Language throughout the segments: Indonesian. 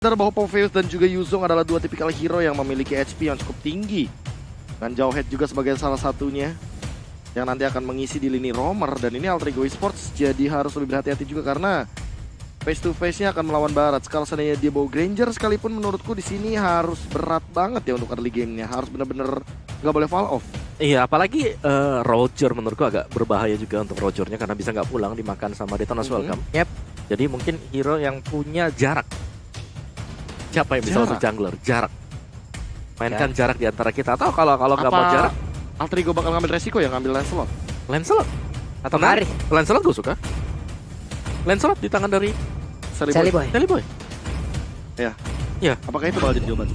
Bahwa Popheus dan juga Yuzong adalah dua tipikal hero yang memiliki HP yang cukup tinggi. Dan Jauhead juga sebagai salah satunya yang nanti akan mengisi di lini roamer. Dan ini Alter Ego Esports jadi harus lebih berhati-hati juga karena face to face-nya akan melawan Barat. Kalau seandainya dia bawa Granger sekalipun menurutku di sini harus berat banget ya untuk early game-nya. Harus benar-benar nggak boleh fall off. Iya, apalagi Roger menurutku agak berbahaya juga untuk Rogernya karena bisa nggak pulang dimakan sama Detona's Welcome. Yep. Jadi mungkin hero yang punya jarak. Siapa yang bisa masuk jungler? Jarak. Mainkan jarak di antara kita. Atau kalau nggak mau jarak, Alter Ego bakal ngambil resiko ya ngambil Lancelot. Lancelot. Atau Nari. Lancelot gue suka. Lancelot di tangan dari Sally Boy. Ya. Ya. Apakah itu bakal jadi jawaban?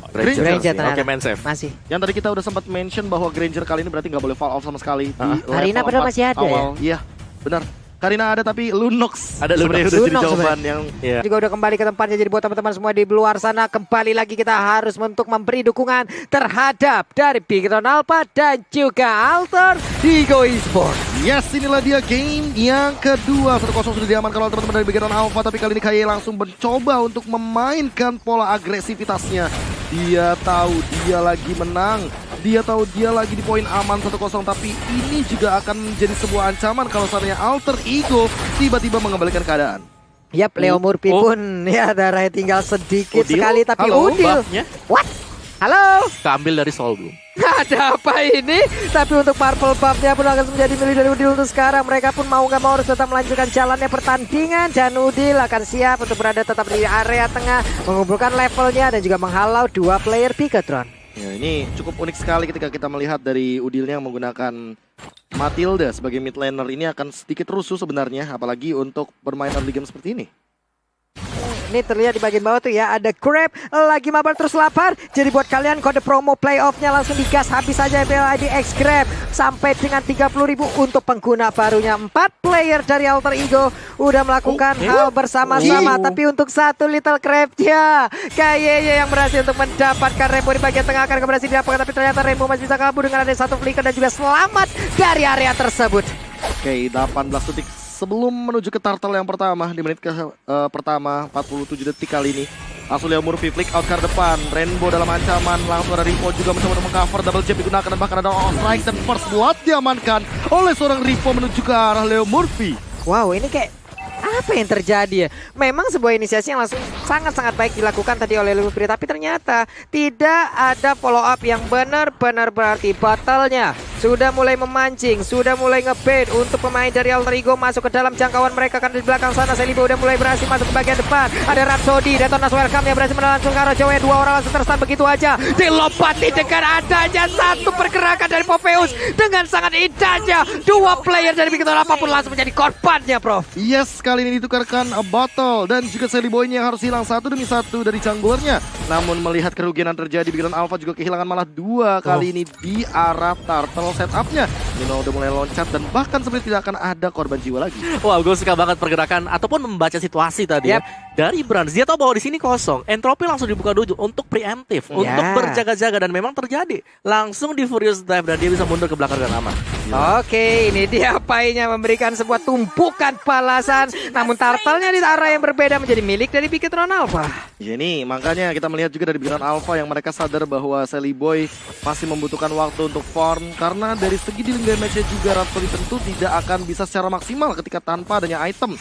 Granger Oke, main safe. Masih. Yang tadi kita udah sempat mention bahwa Granger kali ini berarti nggak boleh fall off sama sekali di Karina padahal masih ada awal. ya? Iya, benar. Karina ada tapi Lunox ada sebenarnya udah jadi jawaban yang juga udah kembali ke tempatnya. Jadi buat teman-teman semua di luar sana, kembali lagi kita harus untuk memberi dukungan terhadap dari Bigetron Alpha dan juga Alter Ego Esports. Yes, inilah dia game yang kedua. 1-0 sudah diamankan oleh teman-teman dari Bigetron Alpha, tapi kali ini KY langsung mencoba untuk memainkan pola agresivitasnya. Dia tahu dia lagi menang. Dia tahu dia lagi di poin aman 1-0, tapi ini juga akan menjadi sebuah ancaman kalau seandainya Alter Ego tiba-tiba mengembalikan keadaan. Yap, Leo Murphy pun ya darahnya tinggal sedikit sekali, tapi Udil. What? Halo? Keambil dari Soul Bloom. Ada apa ini? Tapi untuk purple buff-nya pun akan menjadi milik dari Udil untuk sekarang. Mereka pun mau nggak mau harus tetap melanjutkan jalannya pertandingan. Dan Udil akan siap untuk berada tetap di area tengah, mengumpulkan levelnya dan juga menghalau dua player Bigetron. Ya, ini cukup unik sekali ketika kita melihat dari Udilnya yang menggunakan Matilda sebagai mid laner. Ini akan sedikit rusuh sebenarnya, apalagi untuk bermain early game seperti ini. Ini terlihat di bagian bawah tuh ya, ada Grab lagi mabar terus lapar. Jadi buat kalian kode promo playoff-nya langsung digas habis saja BLID X Grab sampai dengan 30.000 untuk pengguna barunya. 4 player dari Alter Ego udah melakukan hal bersama-sama, tapi untuk satu Little Crab-nya KYY yang berhasil untuk mendapatkan Rainbow di bagian tengah akan berhasil didapatkan, tapi ternyata Rainbow masih bisa kabur dengan ada satu flicker dan juga selamat dari area tersebut. Oke, 18 detik sebelum menuju ke turtle yang pertama di menit pertama 47 detik kali ini. Langsung Leo Murphy flick out ke depan. Rainbow dalam ancaman. Langsung ada Ripo juga mencoba mengcover. Double jab digunakan dan bahkan ada strike dan first blood diamankan oleh seorang Ripo menuju ke arah Leo Murphy. Wow, ini kayak apa yang terjadi ya? Memang sebuah inisiasi yang langsung sangat-sangat baik dilakukan tadi oleh Leo Murphy, tapi ternyata tidak ada follow up yang benar-benar berarti. Battle-nya sudah mulai memancing, sudah mulai ngebait untuk pemain dari Alter Ego masuk ke dalam jangkauan mereka. Kan di belakang sana Selibo udah mulai berhasil masuk ke bagian depan. Ada Rhapsody, Detona's Welcome yang berhasil langsung ke arah Joey. Dua orang langsung terstun begitu aja. Dilompati dengan adanya satu pergerakan dari Popheus dengan sangat indahnya. Dua player dari Bigetron apapun langsung menjadi korbannya, Prof. Yes, kali ini ditukarkan Bottle dan juga Seliboy-nya yang harus hilang satu demi satu dari junglernya. Namun melihat kerugian yang terjadi, Bigetron Alpha juga kehilangan malah dua kali ini di arah turtle setupnya. Nino udah mulai loncat dan bahkan sebenarnya tidak akan ada korban jiwa lagi. Wah, gue suka banget pergerakan ataupun membaca situasi tadi ya. Dari Brands, dia tahu bahwa di sini kosong. Entropy langsung dibuka dulu untuk preemptive, untuk berjaga-jaga, dan memang terjadi. Langsung di Furious Dive dan dia bisa mundur ke belakang dan aman. Oke, ini dia Painya memberikan sebuah tumpukan balasan. Namun turtle-nya di arah yang berbeda menjadi milik dari Bigetron Alpha. Ya ini makanya kita melihat juga dari Bigetron Alpha yang mereka sadar bahwa Seliboy masih membutuhkan waktu untuk farm. Karena dari segi dealing damage-nya juga Rhapsody tentu tidak akan bisa secara maksimal ketika tanpa adanya item.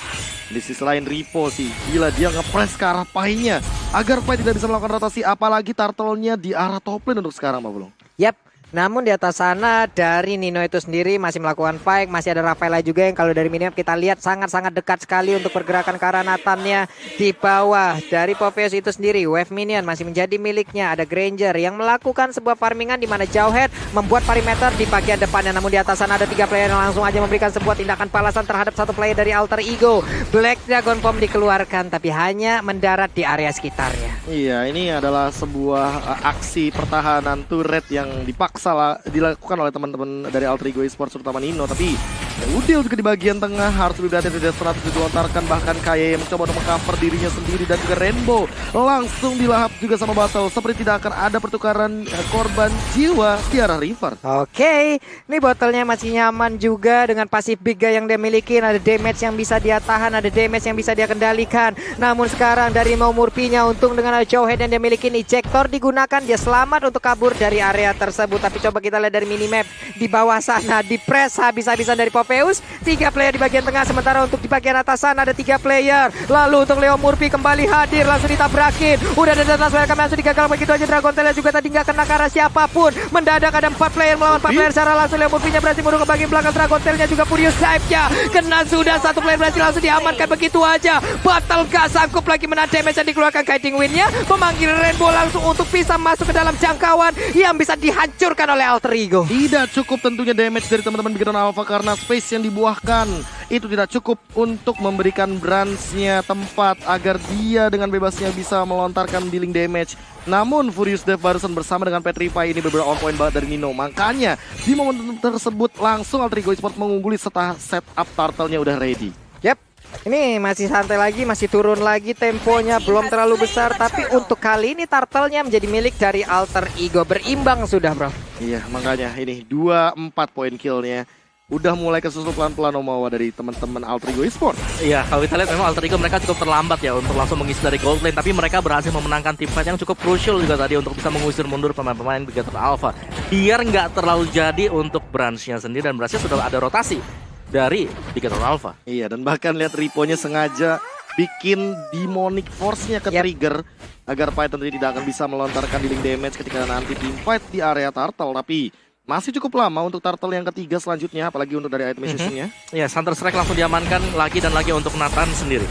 Di sisi lain Ripo sih, gila dia nge-press ke arah Pai-nya agar Pai tidak bisa melakukan rotasi, apalagi turtle-nya di arah top lane untuk sekarang, Pak Bulung. Yap. Namun di atas sana dari Nino itu sendiri masih melakukan fight. Masih ada Rafaela juga yang kalau dari minimap kita lihat sangat-sangat dekat sekali untuk pergerakan ke arah Nathan-nya di bawah. Dari Popheus itu sendiri wave minion masih menjadi miliknya. Ada Granger yang melakukan sebuah farmingan di mana Jauhead membuat perimeter di bagian depannya. Namun di atas sana ada 3 player yang langsung aja memberikan sebuah tindakan balasan terhadap satu player dari Alter Ego. Black Dragon Bomb dikeluarkan tapi hanya mendarat di area sekitarnya. Iya, ini adalah sebuah aksi pertahanan turret yang dilakukan oleh teman-teman dari Alter Ego Esports terutama Nino, tapi Udil juga di bagian tengah harus lebih berhati-hati, tidak 100 dilontarkan, bahkan Kaye mencoba untuk mengcover dirinya sendiri dan juga Rainbow langsung dilahap juga sama Battle. Seperti tidak akan ada pertukaran korban jiwa di arah River. Oke, ini botolnya masih nyaman juga dengan pasif big guy yang dia miliki. Ada damage yang bisa dia tahan, ada damage yang bisa dia kendalikan. Namun sekarang dari Murphy-nya untung dengan ada Jawhead yang dia miliki, ejector digunakan, dia selamat untuk kabur dari area tersebut. Tapi coba kita lihat dari minimap di bawah sana, di press habis-habisan dari Popeyus. 3 player di bagian tengah, sementara untuk di bagian atas sana ada 3 player. Lalu untuk Leo Murphy kembali hadir, langsung ditabrakin. Udah ada data suara kami langsung digagal begitu aja. Dragon Tail juga tadi nggak kena ke arah siapapun. Mendadak ada 4 player melawan 4 player secara langsung. Leo Murphy-nya berhasil mundur ke bagian belakang. Dragon Tail-nya juga Furious Dive-nya kena sudah. 1 player berhasil langsung diamankan begitu aja. Battle gak sanggup lagi menahan damage yang dikeluarkan Guiding Wind-nya. Memanggil Rainbow langsung untuk bisa masuk ke dalam jangkauan yang bisa dihancurkan oleh Alter Ego. Tidak cukup tentunya damage dari teman-teman Bigetron Alpha karena space yang dibuahkan itu tidak cukup untuk memberikan Brands-nya tempat agar dia dengan bebasnya bisa melontarkan dealing damage. Namun Furious Death barusan bersama dengan Petrify ini beberapa on point banget dari Nino. Makanya di momen tersebut langsung Alter Ego Esports mengungguli setelah setup turtle-nya udah ready. Yap, ini masih santai lagi, masih turun lagi temponya, belum terlalu besar. Tapi untuk kali ini turtle-nya menjadi milik dari Alter Ego. Berimbang sudah, bro. Iya, makanya ini 24 poin kill-nya. Udah mulai kesusul pelan-pelan Omawa dari teman-teman Alter Ego Esports. Iya, kalau kita lihat memang Alter Ego mereka cukup terlambat ya untuk langsung mengisi dari gold lane. Tapi mereka berhasil memenangkan tim fight yang cukup crucial juga tadi untuk bisa mengusir mundur pemain-pemain Bigetron Alpha. Biar nggak terlalu jadi untuk branch-nya sendiri dan berhasil sudah ada rotasi dari Bigetron Alpha. Iya, dan bahkan lihat Ripo-nya sengaja bikin Demonic Force-nya ke trigger agar Python tidak akan bisa melontarkan dealing damage ketika nanti team fight di area turtle. Tapi masih cukup lama untuk turtle yang ketiga selanjutnya, apalagi untuk dari item nya. Ya, Thunder Strike langsung diamankan lagi dan lagi untuk Nathan sendiri.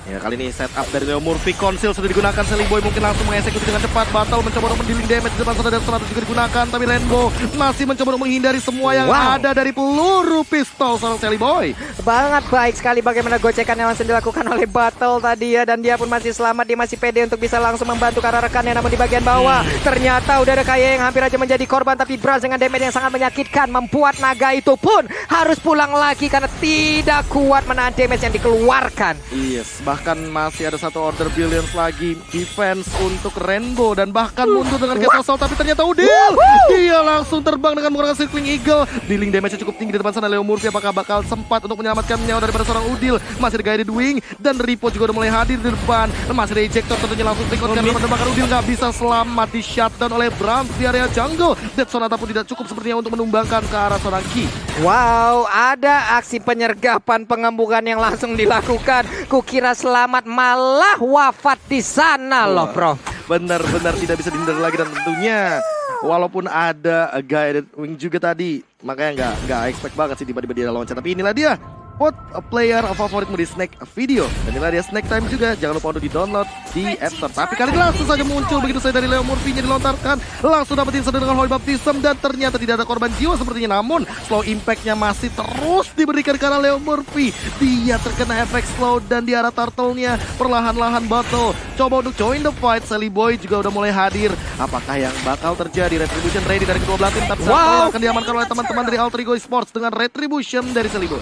Ya, kali ini setup dari Leo Murphy, Conceal sudah digunakan, Sally Boy mungkin langsung mengeksekusi dengan cepat. Battle mencoba untuk mendealing damage di depan sana dan 100 juga digunakan, tapi Rainbow masih mencoba untuk menghindari semua yang ada dari peluru pistol seorang Sally Boy. Sangat baik sekali bagaimana gocekan yang langsung dilakukan oleh Battle tadi ya. Dan dia pun masih selamat, dia masih pede untuk bisa langsung membantu karena rekannya. Namun di bagian bawah ternyata udah ada Kaye yang hampir aja menjadi korban. Tapi Braz dengan damage yang sangat menyakitkan membuat naga itu pun harus pulang lagi karena tidak kuat menahan damage yang dikeluarkan. Yes, bahkan masih ada satu order billions lagi defense untuk Rainbow dan bahkan mundur dengan Castle Assault, tapi ternyata Udil dia langsung terbang dengan menggunakan Circling Eagle. Dealing damage-nya cukup tinggi di depan sana. Leo Murphy apakah bakal sempat untuk menyelamatkan nyawa daripada seorang Udil? Masih ada Guided Wing dan Ripo juga udah mulai hadir di depan. Masih ada ejector tentunya langsung trikotkan karena bahkan Udil nggak bisa selamat di shutdown oleh Brams di area jungle. Death Sonata pun tidak cukup sepertinya untuk menumbangkan ke arah seorang Ki. Wow, ada aksi penyergapan pengembukan yang langsung dilakukan. Kukira selamat malah wafat di sana loh, bro. Benar-benar tidak bisa dihindari lagi dan tentunya walaupun ada Guided Wing juga tadi, makanya nggak expect banget sih tiba-tiba dia loncat. Tapi inilah dia vote player favoritmu di Snack Video. Dan inilah dia Snack Time juga. Jangan lupa untuk di-download di App Store. Tapi kali ini langsung saja muncul begitu saya dari Leo Murphy-nya dilontarkan. Langsung dapetin sedang dengan Holy Baptism. Dan ternyata tidak ada korban jiwa sepertinya. Namun slow impact-nya masih terus diberikan karena Leo Murphy. Dia terkena efek slow dan di arah turtle-nya perlahan-lahan Battle coba untuk join the fight. Sally Boy juga udah mulai hadir. Apakah yang bakal terjadi? Retribution ready dari kedua belah tim. Tapi akan diamankan oleh teman-teman dari Alter Ego Esports dengan Retribution dari Sally Boy.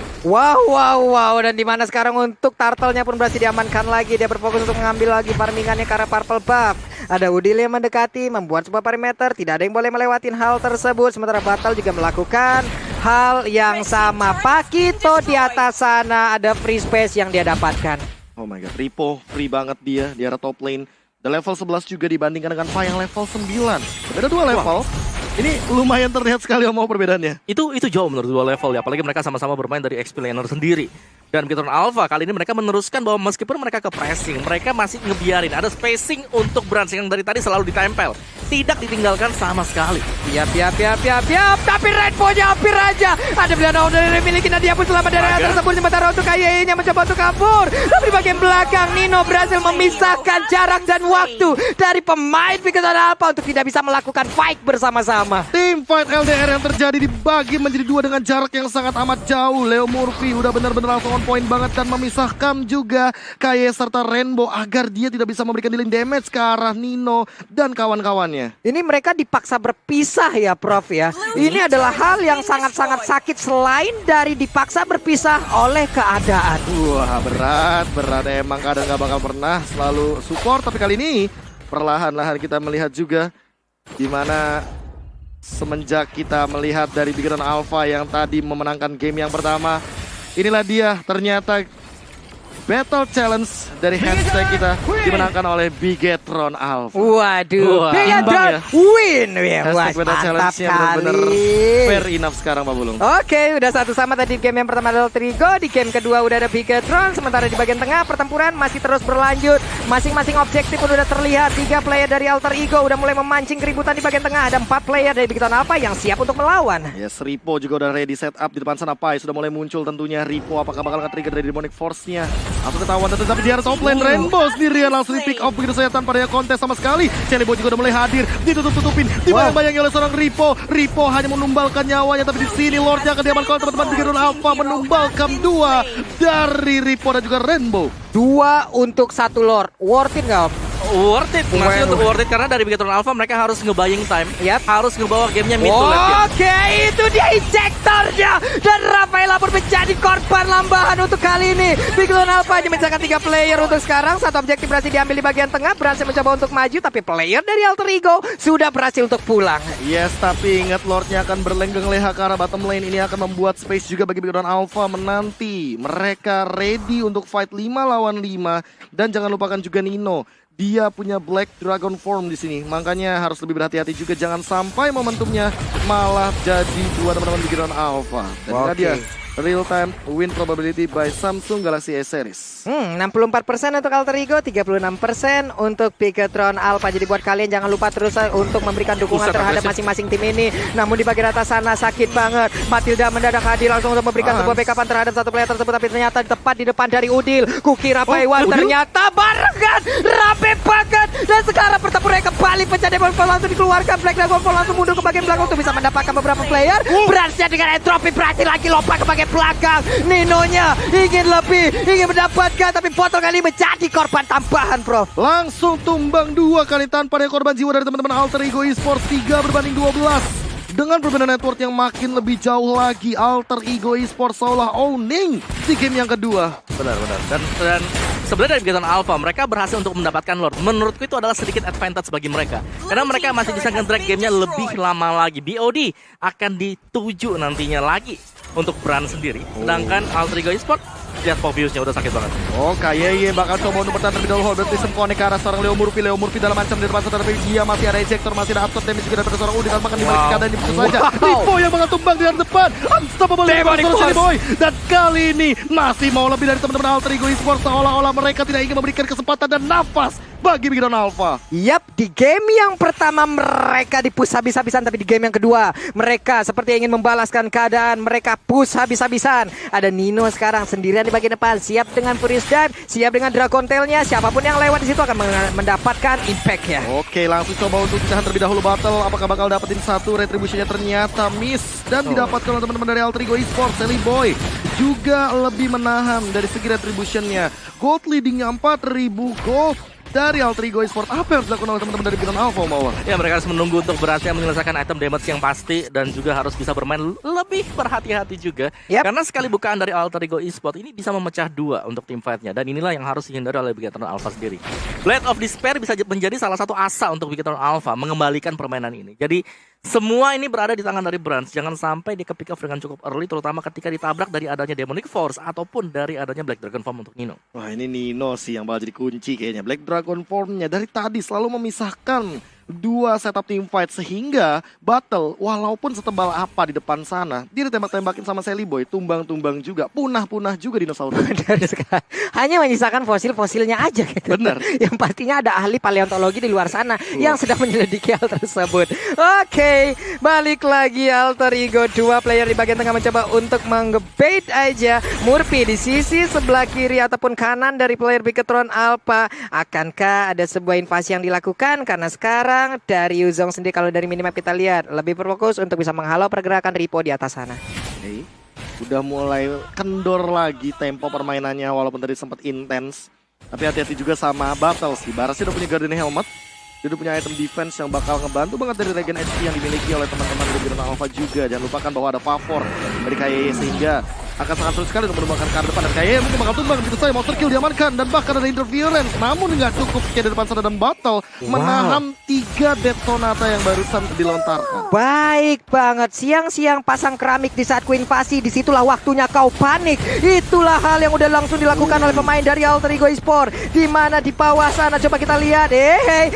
Wow, dan dimana sekarang untuk turtle-nya pun berhasil diamankan lagi. Dia berfokus untuk mengambil lagi farmingannya ke arah purple buff. Ada Udil yang mendekati, membuat sebuah perimeter. Tidak ada yang boleh melewatin hal tersebut. Sementara Battle juga melakukan hal yang sama. Pakito di atas sana ada free space yang dia dapatkan. Oh my god, Ripo free banget dia di arah top lane. Dan level 11 juga dibandingkan dengan Fa yang level 9. Beda 2 level. Ini lumayan terlihat sekali mau perbedaannya. Itu jauh menurut dua level ya, apalagi mereka sama-sama bermain dari XP laner sendiri. Dan Bigetron Alpha kali ini mereka meneruskan bahwa meskipun mereka ke pressing, mereka masih ngebiarin ada spacing untuk Brands yang dari tadi selalu ditempel. Tidak ditinggalkan sama sekali. Yap. Tapi Rainbow-nya hampir aja. Ada pilihan dari miliki Nadia pun selamat dari area tersebut. Sementara untuk Kaye-nya mencoba untuk kabur. Tapi di bagian belakang Nino berhasil memisahkan jarak dan waktu dari pemain Bigetron Alpha untuk tidak bisa melakukan fight bersama-sama. Tim fight LDR yang terjadi dibagi menjadi 2 dengan jarak yang sangat amat jauh. Leo Murphy udah benar-benar langsung on point banget dan memisahkan juga Kaye serta Rainbow agar dia tidak bisa memberikan dealing damage ke arah Nino dan kawan-kawannya. lawannya. Ini mereka dipaksa berpisah ya Prof ya. Ini adalah hal yang sangat-sangat sakit selain dari dipaksa berpisah oleh keadaan. Wah, berat emang kadang nggak bakal pernah selalu support, tapi kali ini perlahan-lahan kita melihat juga gimana semenjak kita melihat dari Bigetron Alpha yang tadi memenangkan game yang pertama, inilah dia ternyata Battle Challenge dari hashtag kita dimenangkan oleh Bigetron Alpha. Waduh, Wah, Bigetron imbang ya. win. Ya, wah, Hashtag Battle mantap Challenge-nya benar-benar kali. fair enough sekarang Pak Bulung. Oke, udah satu sama tadi game yang pertama adalah Trigo, di game kedua udah ada Bigetron. Sementara di bagian tengah pertempuran masih terus berlanjut. Masing-masing objektif pun udah terlihat. 3 player dari Alter Ego udah mulai memancing keributan di bagian tengah. Ada 4 player dari Bigetron Alpha yang siap untuk melawan. Yes, Ripo juga udah ready set up di depan sana. Pai sudah mulai muncul tentunya. Ripo apakah bakal nge-trigger dari Demonic Force-nya? Atau ketahuan tentu, tapi dia harus offlane. Rainbow sendirian langsung di pick off begitu saja tanpa ada kontes sama sekali. Celibo juga udah mulai hadir, ditutup-tutupin, dibayang-bayangi oleh seorang Ripo. Ripo hanya menumbalkan nyawanya, tapi di sini Lordnya akan diamankan teman-teman. Bigetron Alpha menumbalkan 2 dari Ripo dan juga Rainbow. 2 untuk 1 Lord. Worth it nggak Om? Worth it, masih untuk worth it karena dari Bigetron Alpha mereka harus nge-buying time, harus ngebawa gamenya mid to late game. Oke, itu dia injektornya. Dan Rafaela pun menjadi korban lambahan untuk kali ini. Bigetron Alpha dimenjarakan 3 player untuk sekarang. 1 objektif berhasil diambil di bagian tengah, berhasil mencoba untuk maju, tapi player dari Alter Ego sudah berhasil untuk pulang. Yes, tapi ingat Lordnya akan berlenggeng leha ke arah bottom lane. Ini akan membuat space juga bagi Bigetron Alpha menanti. Mereka ready untuk fight 5 lawan 5. Dan jangan lupakan juga Nino. Dia punya Black Dragon Form di sini, makanya harus lebih berhati-hati juga jangan sampai momentumnya malah jadi 2 teman-teman Bigetron Alpha. Dan ini dia real time win probability by Samsung Galaxy S Series. 64% untuk Alter Ego, 36% untuk Bigetron Alpha. Jadi buat kalian jangan lupa terus untuk memberikan dukungan terhadap masing-masing tim ini. Namun di bagian atas sana sakit banget. Matilda mendadak hadir langsung untuk memberikan sebuah backupan terhadap 1 player tersebut, tapi ternyata tepat di depan dari Udil. Kukira Paiwan ternyata barengan rapi banget. Dan sekarang pertempuran kembali pecah. Demon Fall langsung dikeluarkan. Black Dragon Fall langsung mundur ke bagian belakang untuk bisa mendapatkan beberapa player. Berhasil dengan entropi berhasil lagi lompat ke bagian belakang. Ninonya ingin lebih, ingin mendapatkan, tapi botol kali menjadi korban tambahan, Prof. Langsung tumbang 2 kali tanpa ada korban jiwa dari teman-teman Alter Ego Esports. 3-12. Dengan perbedaan network yang makin lebih jauh lagi, Alter Ego Esports seolah owning di game yang kedua. Benar. Dan sebenarnya dari Bigetron Alpha mereka berhasil untuk mendapatkan Lord. Menurutku itu adalah sedikit advantage bagi mereka. Karena mereka masih bisa nge-drag gamenya lebih lama lagi. BOD akan dituju nantinya lagi untuk brand sendiri. Sedangkan Alter Ego Esports, lihat Poviusnya udah sakit banget. Oh, Kaye bakal coba untuk bertahan terlebih dahulu. Hold Prism connect ke arah seorang Leo Murphy. Leo Murphy dalam ancam di depan setelah dia masih ada ejector, masih ada absorb damage juga dari seorang Udin. Makan di balik keadaan diputus saja. Ripo yang bakal tumbang di depan. Unstoppable Boy. Dan kali ini masih mau lebih dari teman-teman Alter Ego Esports. Seolah-olah mereka tidak ingin memberikan kesempatan dan nafas bagi Bigetron Alpha. Yap, di game yang pertama mereka dipush habis-habisan, tapi di game yang kedua mereka seperti ingin membalaskan keadaan. Mereka push habis-habisan. Ada Nino sekarang sendirian di bagian depan, siap dengan Furious Dive, siap dengan Dragon Tail-nya. Siapapun yang lewat di situ akan mendapatkan impact-nya. Oke, langsung coba untuk ditahan terlebih dahulu battle. Apakah bakal dapetin 1 retribution-nya? Ternyata miss dan didapatkan oleh teman-teman dari Alter Ego Esports. Sally Boy juga lebih menahan dari segi retribution-nya. Gold leading-nya 4.000 gold dari Alter Ego Esports. Apa yang harus dilakukan oleh teman-teman dari Bigetron Alpha, Mawar? Ya, mereka harus menunggu untuk berhasil menyelesaikan item damage yang pasti dan juga harus bisa bermain lebih berhati-hati juga. Karena sekali bukaan dari Alter Ego Esports ini bisa memecah 2 untuk tim fight-nya, dan inilah yang harus dihindari oleh Bigetron Alpha sendiri. Blade of Despair bisa menjadi salah satu asa untuk Bigetron Alpha mengembalikan permainan ini. Jadi semua ini berada di tangan dari Brands. Jangan sampai dia ke-pick off dengan cukup early, terutama ketika ditabrak dari adanya Demonic Force ataupun dari adanya Black Dragon Form untuk Nino. Wah, ini Nino sih yang bakal jadi kunci kayaknya. Black Dragon Form-nya dari tadi selalu memisahkan 2 setup team fight, sehingga battle walaupun setebal apa di depan sana, dia ditembak-tembakin sama Sally Boy, tumbang-tumbang juga, punah-punah juga dinosaurus. Hanya menyisakan fosil-fosilnya aja gitu. Bener. Yang pastinya ada ahli paleontologi di luar sana yang sedang menyelidiki hal tersebut. Oke, balik lagi Alter Ego. 2 player di bagian tengah mencoba untuk menge-bait aja Murphy di sisi sebelah kiri ataupun kanan dari player Bigetron Alpha. Akankah ada sebuah invasi yang dilakukan? Karena sekarang dari Yuzong sendiri, kalau dari minimap kita lihat, lebih berfokus untuk bisa menghalau pergerakan Ripo di atas sana. Oke, udah mulai kendor lagi tempo permainannya walaupun tadi sempat intens. Tapi hati-hati juga sama battle sih. Barasnya udah punya Guardian Helmet. Dia udah punya item defense yang bakal ngebantu banget dari regen HP yang dimiliki oleh teman-teman dari Bidon Alpha juga. Jangan lupakan bahwa ada Pavor dari KYE sehingga akan sangat sulit sekali untuk menumbangkan ke depan. Dan KYE mungkin bakal tumbang begitu saja. Monster kill diamankan dan bahkan ada interference. Namun nggak cukup kayak di depan sana dan Battle menahan 3 detonata yang barusan dilontarkan. Baik banget, siang-siang pasang keramik di saat ku invasi, disitulah waktunya kau panik. Itulah hal yang udah langsung dilakukan oleh pemain dari Alter Ego Esport. Di mana di bawah sana coba kita lihat,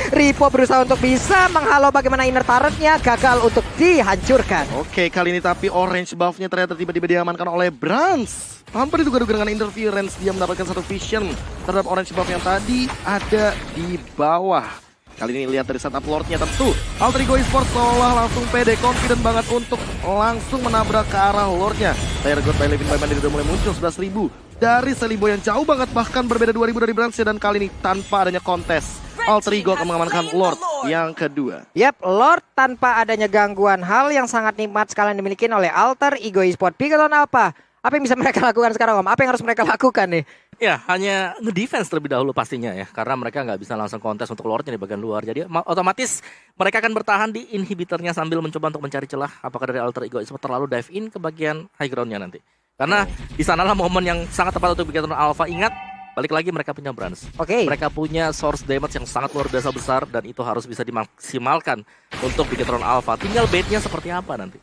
Ripo berusaha untuk bisa menghalau bagaimana inner turretnya, gagal untuk dihancurkan. Oke, kali ini tapi orange buff-nya ternyata tiba-tiba diamankan oleh Brans. Tanpa diduga-duga dengan interference, dia mendapatkan satu vision terhadap orange buff yang tadi ada di bawah. Kali ini lihat dari setup Lord-nya tentu Alter Ego Esports seolah langsung pede, confident banget untuk langsung menabrak ke arah Lord-nya. Tire God by Levin by Mandiri udah mulai muncul 11.000 dari Celibo yang jauh banget, bahkan berbeda 2.000 dari Brans, dan kali ini tanpa adanya kontes Alter Ego akan mengamankan Lord yang kedua. Yap, Lord tanpa adanya gangguan, hal yang sangat nikmat sekali yang dimiliki oleh Alter Ego Esport. Bigatron apa? Apa yang bisa mereka lakukan sekarang, Om? Apa yang harus mereka lakukan nih? Ya, hanya nge-defense terlebih dahulu pastinya ya. Karena mereka nggak bisa langsung kontes untuk Lordnya di bagian luar. Jadi otomatis mereka akan bertahan di inhibitornya sambil mencoba untuk mencari celah. Apakah dari Alter Ego Esport terlalu dive in ke bagian high groundnya nanti. Karena di sanalah momen yang sangat tepat untuk Bigatron Alpha. Ingat, balik lagi mereka punya Brans. Oke. Mereka punya source damage yang sangat luar biasa besar. Dan itu harus bisa dimaksimalkan untuk Bigatron Alpha. Tinggal baitnya seperti apa nanti.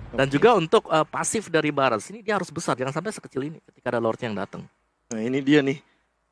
Dan juga untuk pasif dari Barats. Ini dia harus besar, jangan sampai sekecil ini ketika ada Lordnya yang datang. Nah ini dia nih.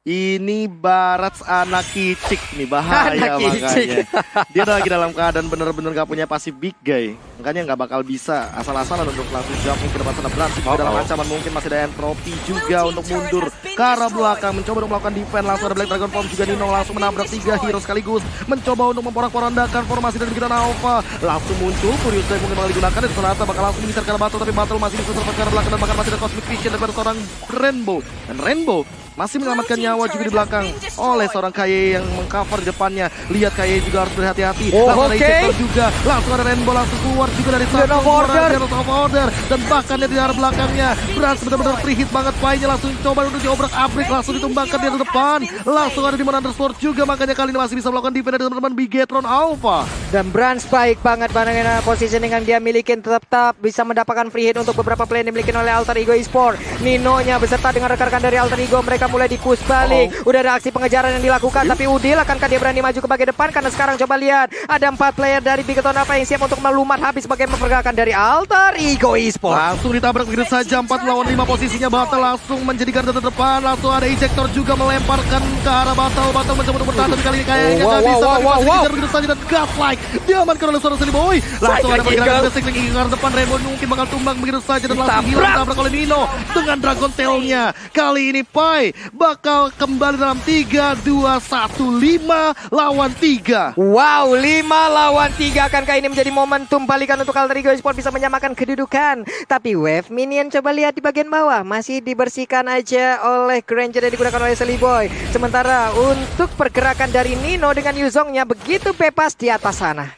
Ini Barats anak kicik nih, bahaya Anak kicik. makanya. Dia lagi dalam keadaan bener-bener gak punya pasif big guy. Makanya gak bakal bisa asal-asalan untuk langsung jumping ke depan sana. Brans juga dalam ancaman, mungkin masih ada entropy juga untuk mundur ke arah belakang. Mencoba untuk melakukan defense, langsung ada Black Dragon Form juga. Nino langsung menabrak 3 hero sekaligus. Mencoba untuk memporak-porandakan formasi dari Bigatron Alpha. Langsung muncul, Furious Dive mungkin bakal digunakan. Dan ternyata bakal langsung mengincar ke arah Battle. Tapi Battle masih bisa terpakai ke arah belakang. Dan bahkan masih ada Cosmic Vision daripada seorang Rainbow. Dan Rainbow masih menyelamatkan nyawa juga di belakang oleh seorang KYE yang mengcover di depannya. Lihat KYE juga harus berhati-hati. Langsung ada ejector juga. Langsung ada Rainbow langsung keluar juga dari satu order. Dan bahkan dia di arah belakangnya. Brans benar-benar free hit banget. Pai-nya langsung coba untuk diobrak-abrik. Langsung ditumbangkan di depan. Langsung ada Demon Undersword juga. Makanya kali ini masih bisa melakukan defense dari teman-teman Bigatron Alpha. Dan Brans baik banget bagaimana positioning yang dia miliki, tetap bisa mendapatkan free hit untuk beberapa play yang dimiliki oleh Alter Ego Esport. Nino-nya beserta dengan rekan-rekan dari Alter Ego, mereka mulai dikus balik. Udah ada aksi pengejaran yang dilakukan, tapi Udil akankah dia berani maju ke bagian depan? Karena sekarang coba lihat, ada 4 player dari Bigatron Alpha yang siap untuk melumat habis sebagai pergerakan dari Alter Ego Esport. Langsung ditabrak begitu saja, 4 lawan 5 posisinya. Battle langsung menjadi garda terdepan. Langsung ada ejector juga melemparkan ke arah Battle. Battle mencoba untuk bertahan, tapi kali ini kayaknya nggak bisa. Masih dikejar begitu saja dan Godlike diamankan oleh seorang Celiboy. Langsung ada pergerakan basic lagi ke arah depan. Rainbow mungkin bakal tumbang begitu saja dan langsung hilang ditabrak oleh Nino dengan Dragon Tail-nya. Kali ini Pai bakal kembali dalam 3, 2, 1, 5 lawan 3. Wow, 5 lawan 3. Akankah ini menjadi momentum balikan untuk Alter Ego Esport bisa menyamakan kedudukan? Tapi wave minion coba lihat di bagian bawah, masih dibersihkan aja oleh Granger yang digunakan oleh Celiboy. Sementara untuk pergerakan dari Nino dengan Yuzongnya begitu bebas di atas sana.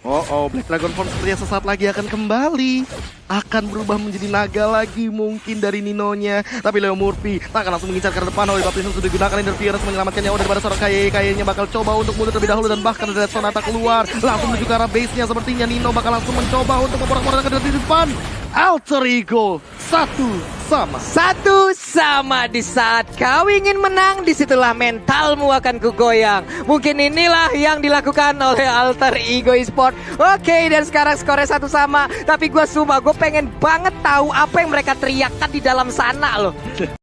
Black Dragon Form sepertinya sesaat lagi akan kembali. Akan berubah menjadi naga lagi mungkin dari Ninonya. Tapi Leo Murphy tak akan langsung mengincar ke depan. Oleh Baptism sudah digunakan interference menyelamatkan nyawa daripada seorang KYE. KYE-nya bakal coba untuk mundur terlebih dahulu. Dan bahkan ada Sonata keluar. Langsung menuju ke arah base-nya. Sepertinya Nino bakal langsung mencoba untuk memporak-porandakan dari depan. Alter Ego 1-1 di saat kau ingin menang, disitulah mentalmu akan kugoyang. Mungkin inilah yang dilakukan oleh Alter Ego Esport. Oke, dan sekarang skornya 1-1. Tapi gue pengen banget tahu apa yang mereka teriakkan di dalam sana loh.